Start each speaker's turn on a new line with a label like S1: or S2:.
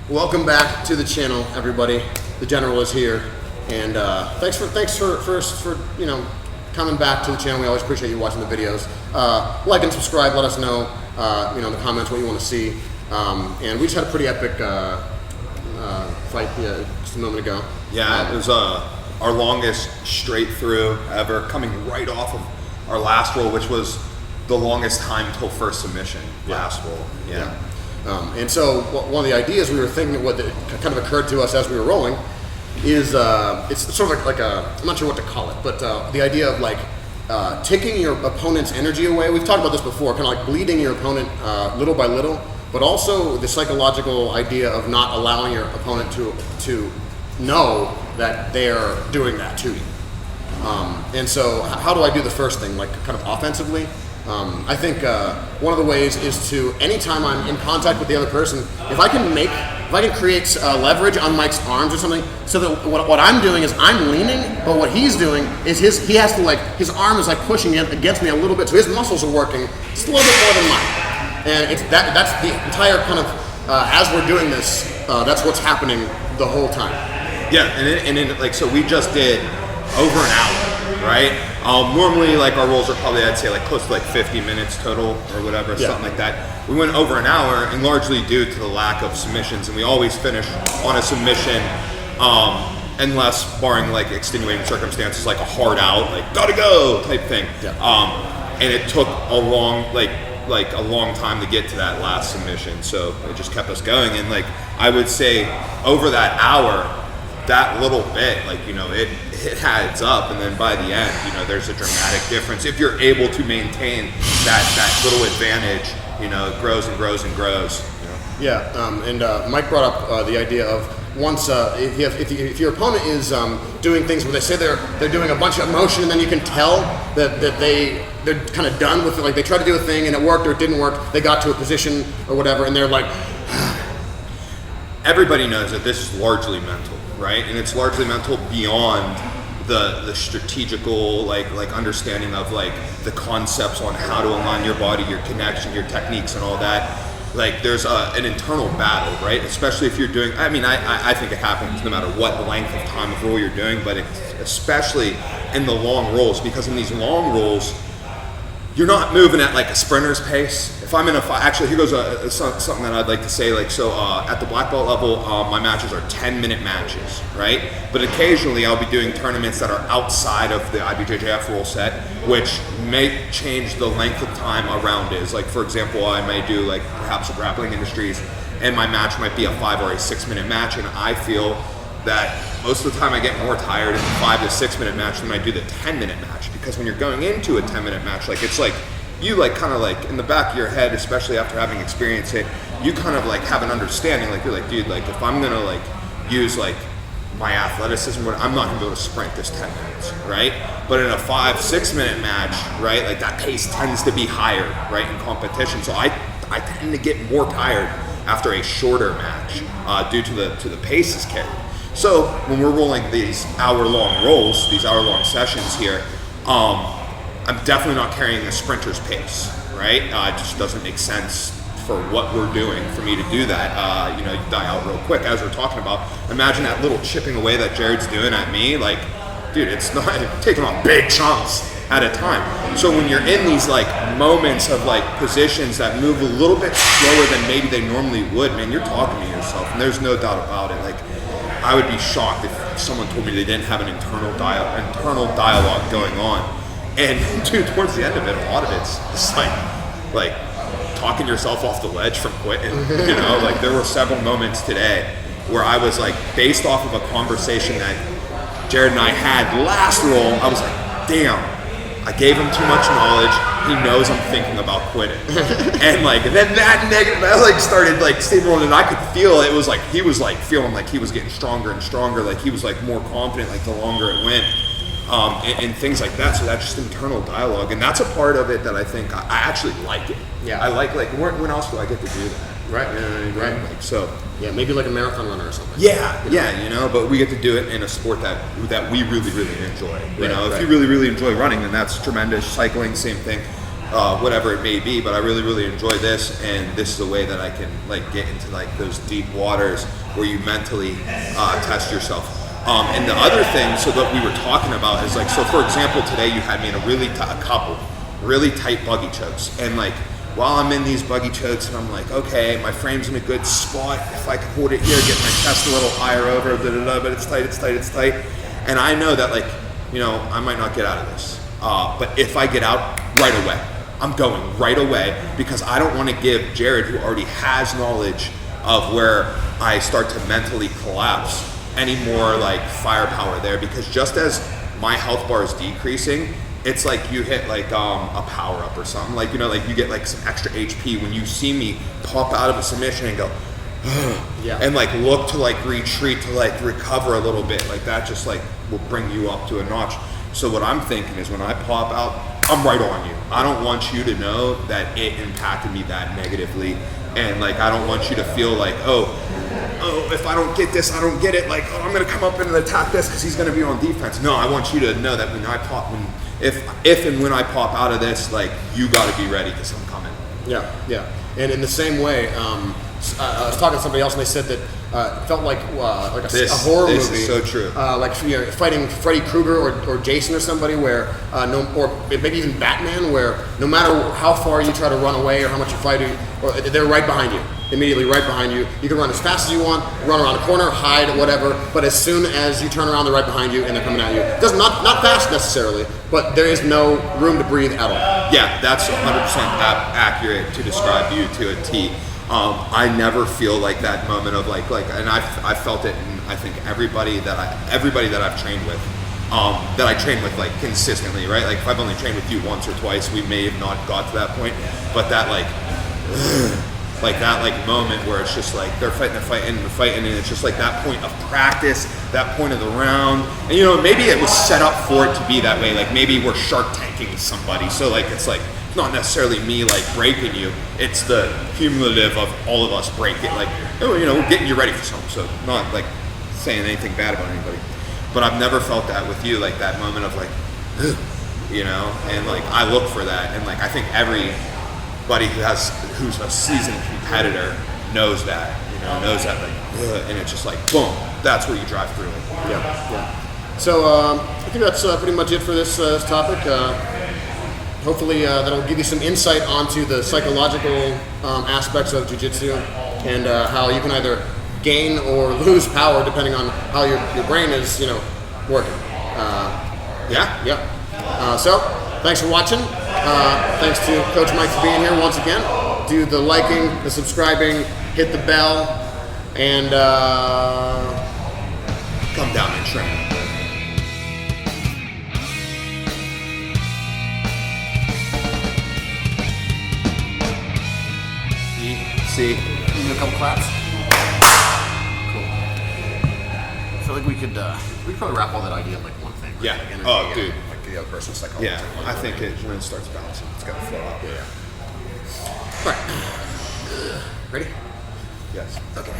S1: Welcome back to the channel, everybody. The General is here, and thanks for coming back to the channel. We always appreciate you watching the videos. Like and subscribe. Let us know in the comments what you want to see. And we just had a pretty epic fight just a moment ago.
S2: Yeah, it was our longest straight through ever, coming right off of our last roll, which was the longest time till first submission. Last roll. Yeah.
S1: And so one of the ideas we were thinking, what kind of occurred to us as we were rolling, is it's sort of like a, I'm not sure what to call it, but the idea of like taking your opponent's energy away. We've talked about this before, kind of like bleeding your opponent little by little, but also the psychological idea of not allowing your opponent to know that they're doing that to you. And so how do I do the first thing, like kind of offensively? I think one of the ways is to, anytime I'm in contact with the other person, if I can create leverage on Mike's arms or something, so that what I'm doing is I'm leaning, but what he's doing is he has to, like, his arm is like pushing against me a little bit, so his muscles are working just a little bit more than mine. And that's the entire kind of, as we're doing this, that's what's happening the whole time.
S2: Yeah, and like, so we just did over an hour, right? Normally, like, our rolls are probably, I'd say, like close to like 50 minutes total or whatever, something like that. We went over an hour, and largely due to the lack of submissions, and we always finish on a submission, unless barring like extenuating circumstances, like a hard out, like gotta go type thing. And it took a long, like a long time to get to that last submission, so it just kept us going. And like, I would say over that hour, that little bit, like, you know, it adds up, and then by the end, you know, there's a dramatic difference. If you're able to maintain that little advantage, you know, it grows and grows and grows. You know? And
S1: Mike brought up the idea of once if your opponent is doing things where they say they're doing a bunch of motion, and then you can tell that they're kind of done with it, like they tried to do a thing and it worked or it didn't work, they got to a position or whatever, and they're like,
S2: everybody knows that this is largely mental, right? And it's largely mental beyond the strategical, like understanding of like the concepts on how to align your body, your connection, your techniques, and all that. Like, there's an internal battle, right? Especially if you're doing, I mean, I think it happens no matter what length of time of roll you're doing, but especially in the long rolls, because in these long rolls, you're not moving at like a sprinter's pace. If I'm in a fight, actually, here goes something that I'd like to say. Like, so at the black belt level, my matches are 10-minute matches, right? But occasionally I'll be doing tournaments that are outside of the IBJJF rule set, which may change the length of time around it. Like, for example, I may do like perhaps a grappling industries, and my match might be a 5 or a 6-minute match, and I feel that most of the time I get more tired in the 5 to 6 minute match than I do the 10-minute match, because when you're going into a 10-minute match, like, it's like you like kind of like in the back of your head, especially after having experienced it, you kind of like have an understanding, like you're like, dude, like if I'm gonna like use like my athleticism, I'm not gonna be able to sprint this 10 minutes, right? But in a 5-6 minute match, right, like that pace tends to be higher, right, in competition. So I tend to get more tired after a shorter match due to the paces carried. So when we're rolling these hour-long rolls, these hour-long sessions here, I'm definitely not carrying a sprinter's pace, right? It just doesn't make sense for what we're doing for me to do that. You know, you die out real quick, as we're talking about. Imagine that little chipping away that Jared's doing at me. Like, dude, it's not taking on big chunks at a time. So when you're in these like moments of like positions that move a little bit slower than maybe they normally would, man, you're talking to yourself, and there's no doubt about it. Like, I would be shocked if someone told me they didn't have an internal dialogue going on. And dude, towards the end of it, a lot of it's just like talking yourself off the ledge from quitting. You know, like there were several moments today where I was like, based off of a conversation that Jared and I had last roll, I was like, damn, I gave him too much knowledge. He knows I'm thinking about quitting. And like, and then that negative, I like started like steamrolling, and I could feel it was like, he was like feeling like he was getting stronger and stronger. Like he was like more confident, like the longer it went. And things like that. So that's just internal dialogue, and that's a part of it that I think I actually like it. Yeah, I like when else do I get to do that?
S1: Right.
S2: Like, so
S1: yeah, maybe like a marathon runner or something.
S2: Yeah, you know, but we get to do it in a sport that we really enjoy. You know, if you really enjoy running, then that's tremendous. Cycling, same thing. whatever it may be. But I really, really enjoy this, and this is a way that I can like get into like those deep waters where you mentally test yourself. And the other thing, so that we were talking about is like, so for example, today you had me in a couple really tight buggy chokes, and like while I'm in these buggy chokes, and I'm like, okay, my frame's in a good spot. If I can hold it here, get my chest a little higher over, but it's tight. And I know that like, you know, I might not get out of this. But if I get out right away, I'm going right away, because I don't want to give Jared, who already has knowledge of where I start to mentally collapse, any more like firepower there. Because just as my health bar is decreasing, it's like you hit like a power up or something, like, you know, like you get like some extra HP when you see me pop out of a submission and go yeah, and like look to like retreat, to like recover a little bit, like that just like will bring you up to a notch. So what I'm thinking is, when I pop out, I'm right on you. I don't want you to know that it impacted me that negatively, and like I don't want you to feel like, oh, if I don't get this, I don't get it, like, oh, I'm gonna come up and attack this because he's gonna be on defense. No, I want you to know that when I pop, if and when I pop out of this, like, you got to be ready because I'm coming.
S1: Yeah. And in the same way, I was talking to somebody else, and they said that it felt like a horror movie.
S2: This is so true.
S1: Like, you know, fighting Freddy Krueger or Jason or somebody, where or maybe even Batman, where no matter how far you try to run away or how much you fight, or they're right behind you. Immediately right behind you. You can run as fast as you want, run around a corner, hide, whatever, but as soon as you turn around, they're right behind you and they're coming at you. Doesn't not fast necessarily, but there is no room to breathe at all.
S2: Yeah, that's 100% accurate to describe you to a T. I never feel like that moment of like, and I felt it in, I think, everybody that I've trained with, that I train with like consistently, right? Like if I've only trained with you once or twice, we may have not got to that point, but that like that like moment where it's just like they're fighting, and it's just like that point of practice, that point of the round. And you know, maybe it was set up for it to be that way. Like maybe we're shark tanking somebody, so like it's like not necessarily me like breaking you, it's the cumulative of all of us breaking, like, oh, you know, we're getting you ready for something. So not like saying anything bad about anybody, but I've never felt that with you, like that moment of like, you know, and like I look for that, and like I think everybody who's a seasoned competitor knows that, you know, knows that like, and it's just like boom, that's where you drive through it.
S1: Yeah. So I think that's pretty much it for this topic. Hopefully that'll give you some insight onto the psychological aspects of jiu-jitsu, and how you can either gain or lose power depending on how your brain is, you know, working. So thanks for watching. Thanks to Coach Mike for being here once again. Do the liking, the subscribing, hit the bell, and
S2: Come down and train. See?
S1: Give me a couple claps. Cool. I feel like we could probably wrap all that idea in like one thing. Right?
S2: Yeah.
S1: Like energy,
S2: Oh, dude.
S1: Like the other person's psychology.
S2: Yeah, I think when it starts bouncing, it's got to flow out.
S1: Yeah. All right. Ready?
S2: Yes.
S1: Okay.